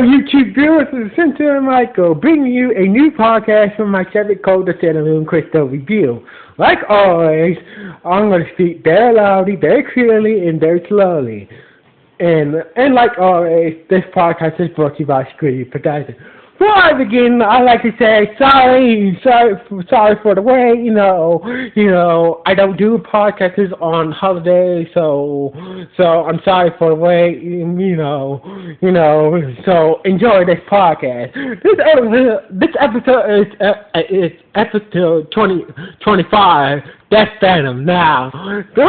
YouTube viewers, this is Cynthia Michael, bringing you a new podcast from my Chevy Code the Sailor Moon Crystal Review. Like always, I'm going to speak very loudly, very clearly, and very slowly. And like always, this podcast is brought to you by Screen Production. Before I begin, I'd like to say sorry for the way, I don't do podcasts on holidays, so I'm sorry for the way, so enjoy this podcast. This episode is episode 25, Death Phantom. Now, the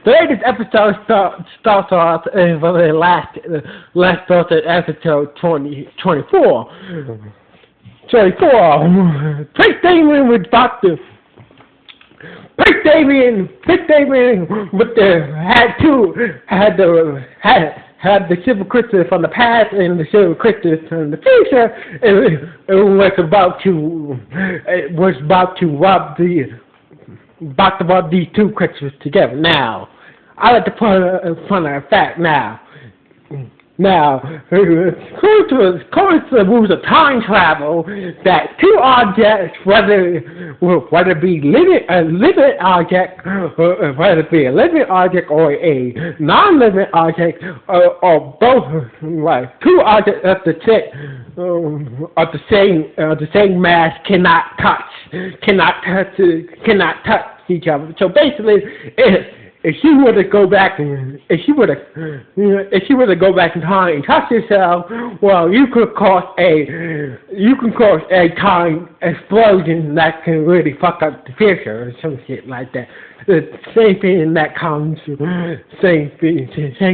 way this episode starts off is the last started episode 24. Prince Damien with Doctor. Prince Damien had the Silver Crystal from the past and the Silver Crystal from the future. It was about to rob these two crystals together. Now, I like to point a fact now. According to the rules of time travel, that two objects, whether it be a living object, whether it be a living object or a non-living object, or both, right, two objects of the same mass cannot touch each other. So basically, if she were to go back in time and touch yourself, well, you can cause a time explosion that can really fuck up the future or some shit like that. The same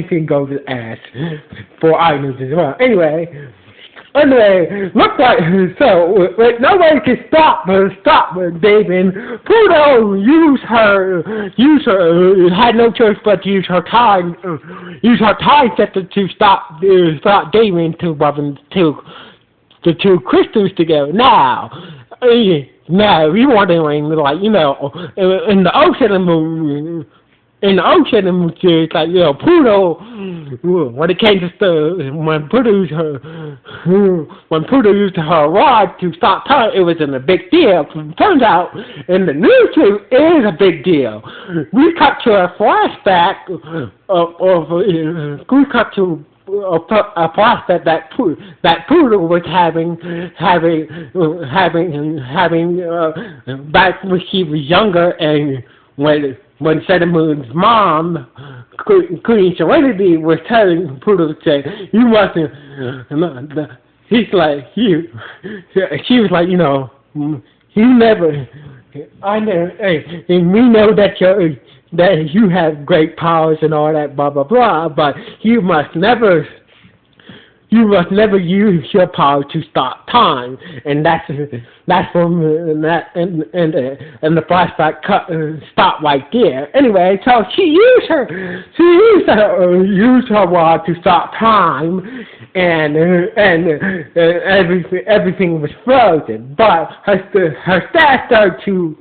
thing goes as for items as well. Anyway, look like so. With no way to stop Damien, Pluto had no choice but to use her time sector to stop Damien to the two crystals together. Now you're wondering, like, in the ocean. In the ocean, it's like, Pluto, when Pluto used her rod to stop time, it wasn't a big deal. Turns out, in the news, it is a big deal. We cut to a flashback a flashback that Pluto was having back when she was younger, and when Sailor Moon's mom, Queen Serenity, was telling Pluto, say, you mustn't, she was like, and we know that you have great powers and all that, blah, blah, blah, but you must never use your power to stop time, and that's from that, and the flashback stop right there. Anyway, so she used her rod to stop time, and everything was frozen. But her staff started to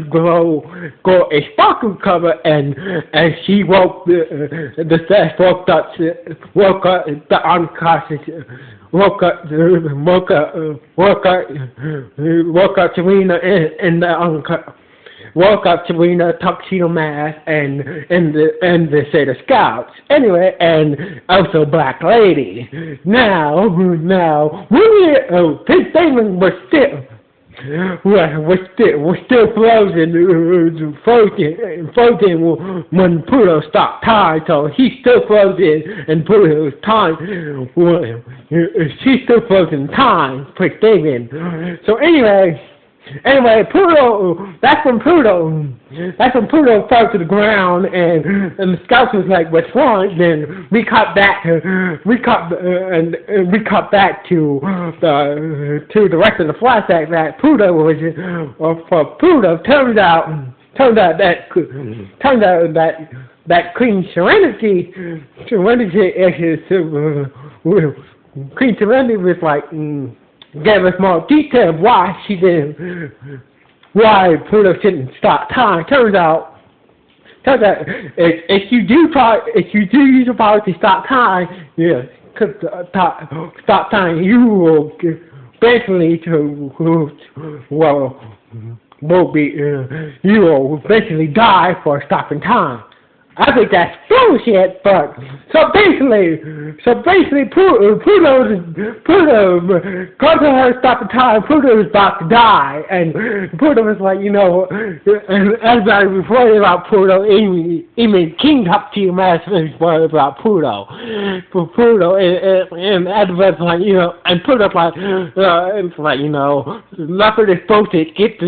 grow a sparkle cover, and she woke the staff woke up the unconscious. Woke up Serena woke up Serena, Tuxedo Mask, and the Sailor Scouts. Anyway, and also Black Lady. Now, Prince Damien was still frozen when Pluto stopped time, so he's still frozen, and Pluto's time, she's still frozen time, Prince Damien. So anyway, that's when Pluto fell to the ground, and the Scouts was like, "What's wrong?" Then we cut back to the rest of the flashback that Pluto was. For Pluto, turns out that Queen Serenity was like. Gave us more detail of why Pluto shouldn't stop time. Turns out So that if you do use your power to stop time, yeah, stop time, you will eventually will be you will eventually die for stopping time. I think that's bullshit, but basically, Pluto got to her stop the time. Pluto was about to die, and Pluto was like, and everybody was worried about Pluto. Even King Topsy was worried about Pluto. And everybody's like, and Pluto's like, it's like, enough of this bullshit. Get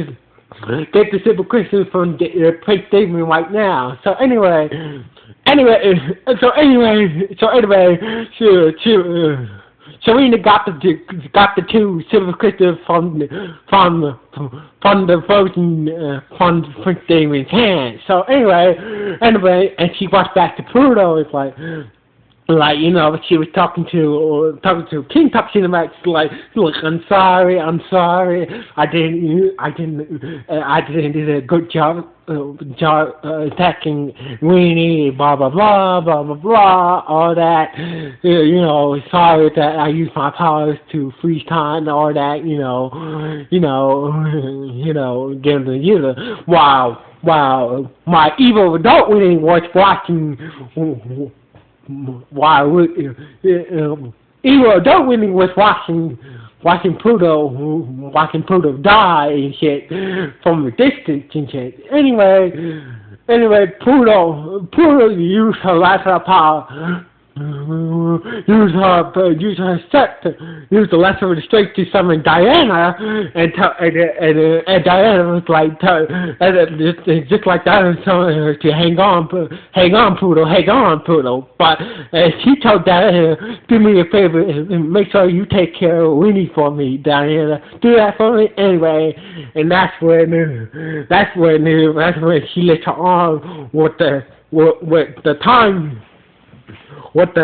the Silver Crystal from Prince Damien right now. So anyway, Serena got the two Silver Crystals from the frozen from Prince Damien's hand. So anyway, and she walks back to Pluto. It's like she was talking to King Top Cinemax, like, look, I'm sorry, I didn't do a good job attacking Weenie, blah blah blah blah blah blah, all that, sorry that I used my powers to freeze time, all that, give the user, wow, my evil adult Weenie was watching. While evil adult Winnie was watching Pluto die and shit from a distance and shit. Anyway, Pluto used her last power. Use the lesser of the strength to summon Diana, and Diana was like, just like Diana telling her to hang on, Pluto. But she told Diana, do me a favor and make sure you take care of Winnie for me, Diana. Do that for me anyway. And that's when she lit her arm with the time. What the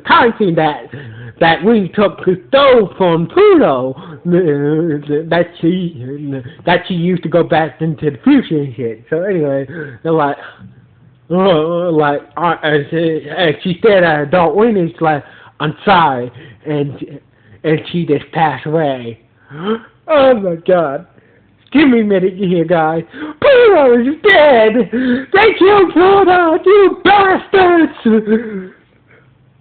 time thing that we took stole from Pluto that she used to go back into the future and shit. So anyway, she stared at adult Winnie, like, I'm sorry, and she just passed away. Oh my God. Give me a minute here, guys. Pluto is dead! They killed Pluto, you bastards!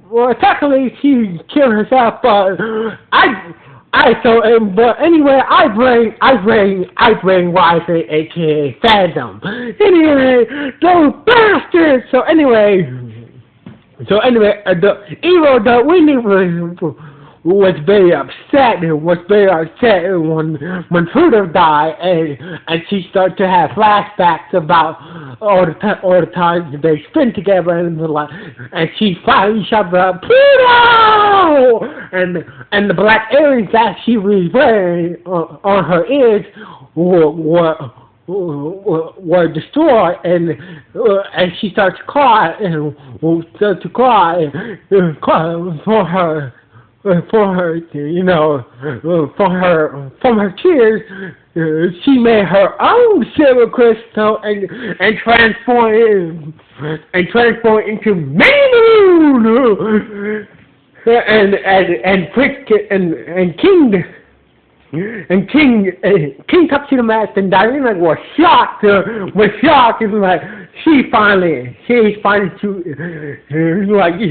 Well, technically, she killed herself, but but anyway, I bring Wi-Fi, aka Phantom. Anyway, those bastards! So anyway, the evil, the Winnie was very upset when Pluto died, and she started to have flashbacks about all the times they spent together, and she finally shouted out, Pluto! And the black earrings that she was wearing on her ears were destroyed, and she started to cry from her tears, she made her own silver crystal and transformed into Moon, and King Tuxedo Mask and Diana was shocked. It's like she finally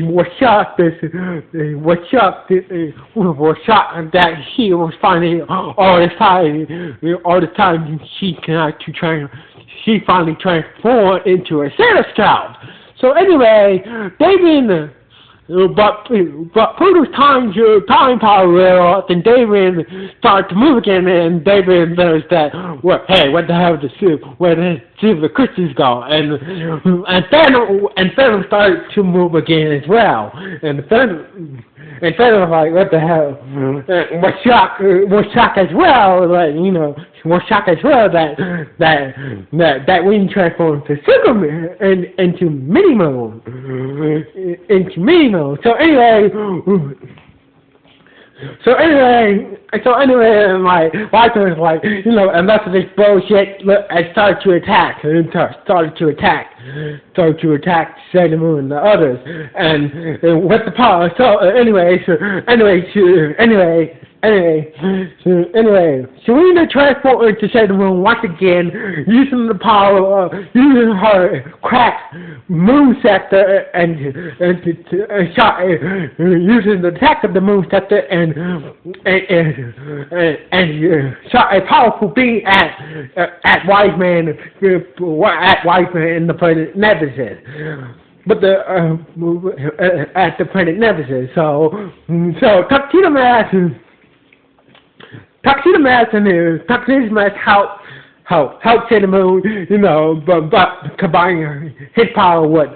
was shocked that she was finally all the time she finally transformed into a Santa child. So anyway, but Pluto's time power went off, and David started to move again, and David noticed that, what the hell where the silver crystals go? And Phantom started to move again as well, and Phantom was like, what the hell? Was shocked as well, was shocked as well that we transformed to Superman and into Minimo. So anyway, My wife was like, enough of this bullshit, and started to attack Sailor Moon and the others, and with the power. Serena transported to Sailor Moon once again, using the power, using her cracked moon scepter using the attack of the moon scepter and shot a powerful beam at Wiseman in the planet Nemesis. But at the planet Nemesis. So Tuxedo Mask helped Sailor Moon, but combining his power with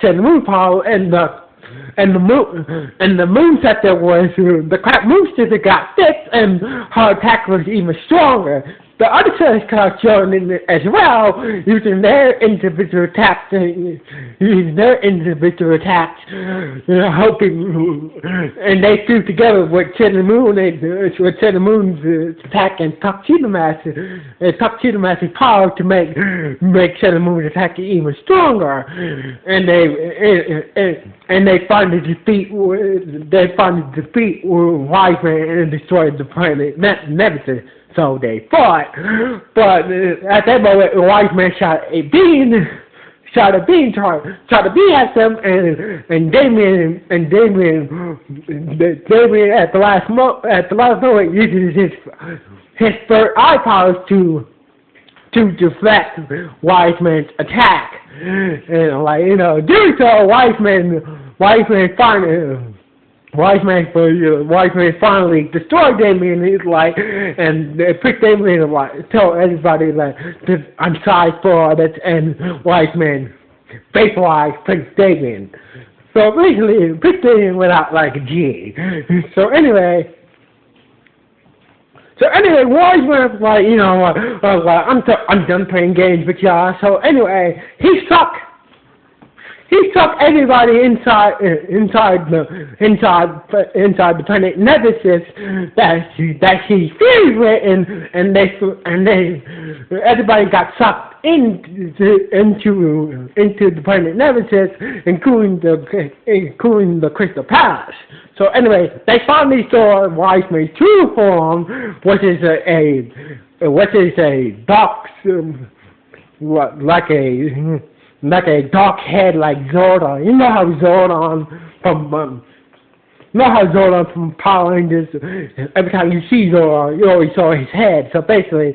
Sailor Moon power, and the moon scepter was the crack moon scepter got fixed, and her attack was even stronger. The other Sailor Scouts joined in as well, using their individual attacks, hoping, and they flew together with Sailor Moon with Sailor Moon's attack and Tuxedo Mask's power to make Sailor Moon's attack even stronger, and they finally defeat Wiseman and destroyed the planet Nemesis. So they fought, but at that moment, Wiseman shot a beam at them, and Damien at the last moment uses his third eye powers to deflect Wiseman's attack, and doing so, Wiseman finally destroyed Damien, and picked Damien and tell everybody I'm sorry for that, and Wiseman vaporized Prince Damien. So basically, Prince Damien went out like a G. So anyway, Wiseman was I'm done playing games with y'all. So anyway, he sucked everybody inside the planet Nemesis that she's favorite, and everybody got sucked into the planet Nemesis, including the Crystal Palace. So anyway, they finally saw Wiseman's true form, which is a dark, like a dark head like Zordon. You know how Zordon from Power Rangers, every time you see Zordon, you always saw his head. So basically,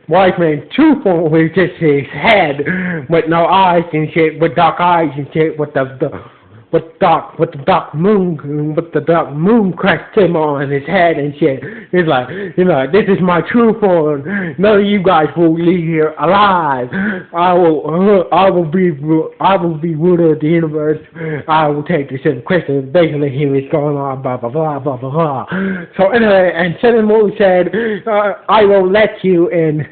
Wiseman's true form was just his head, with no eyes and shit, with dark eyes and shit, with the dark moon crest him on his head and shit. It's like, this is my true form. None of you guys will leave here alive. I will be ruler of the universe. I will take the seven crystals. Basically, he was going on blah blah blah blah blah blah. So anyway, and Sailor Moon said, I will let you in.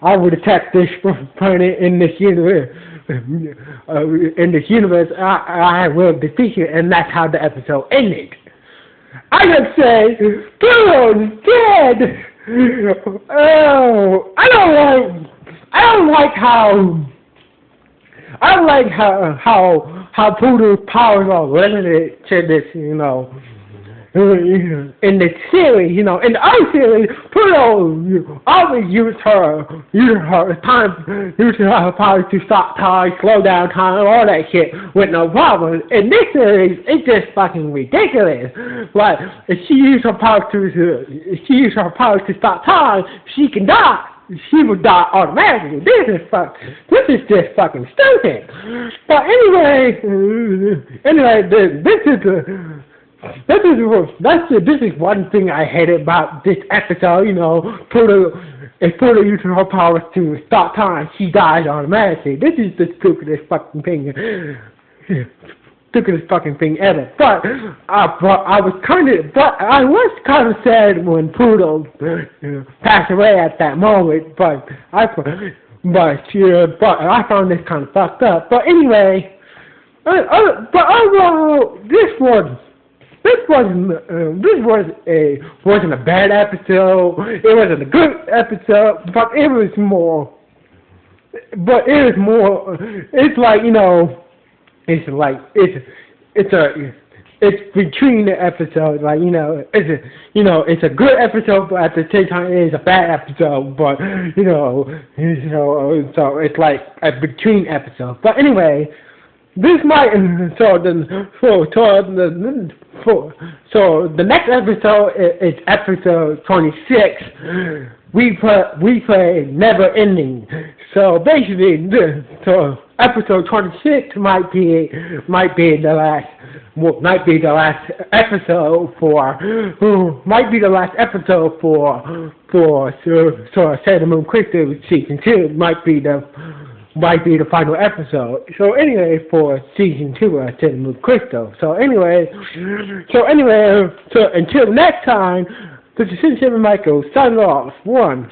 I will attack this planet in this universe. I will defeat you, and that's how the episode ended. I just say, Pluto's dead. Oh, I don't like how Pluto's powers are limited to this, in the series, in the other series, Pluto always used her powers to stop time, slow down time, all that shit with no problem. In this series, it's just fucking ridiculous. Like, if she used her powers to stop time, she can die. She would die automatically. This is just fucking stupid. But anyway, this is one thing I hated about this episode. If Pluto uses her powers to stop time, she dies automatically. This is the stupidest fucking thing ever. But I was kind of sad when Pluto passed away at that moment. But but I found this kind of fucked up. But anyway, but overall, wasn't a bad episode. It wasn't a good episode, but it was more. But it was more. It's like it's between the episodes. Like it's a good episode, but at the same time it is a bad episode. But so it's like a between episode. But anyway. This might so the next episode is episode 26. We play Never Ending. So basically, so episode 26 might be the last episode for Sailor Moon Crystal season 2 might be the final episode. So anyway, for season 2 of Sailor Moon Crystal. So anyway, until next time, this is Michael signing off. 1.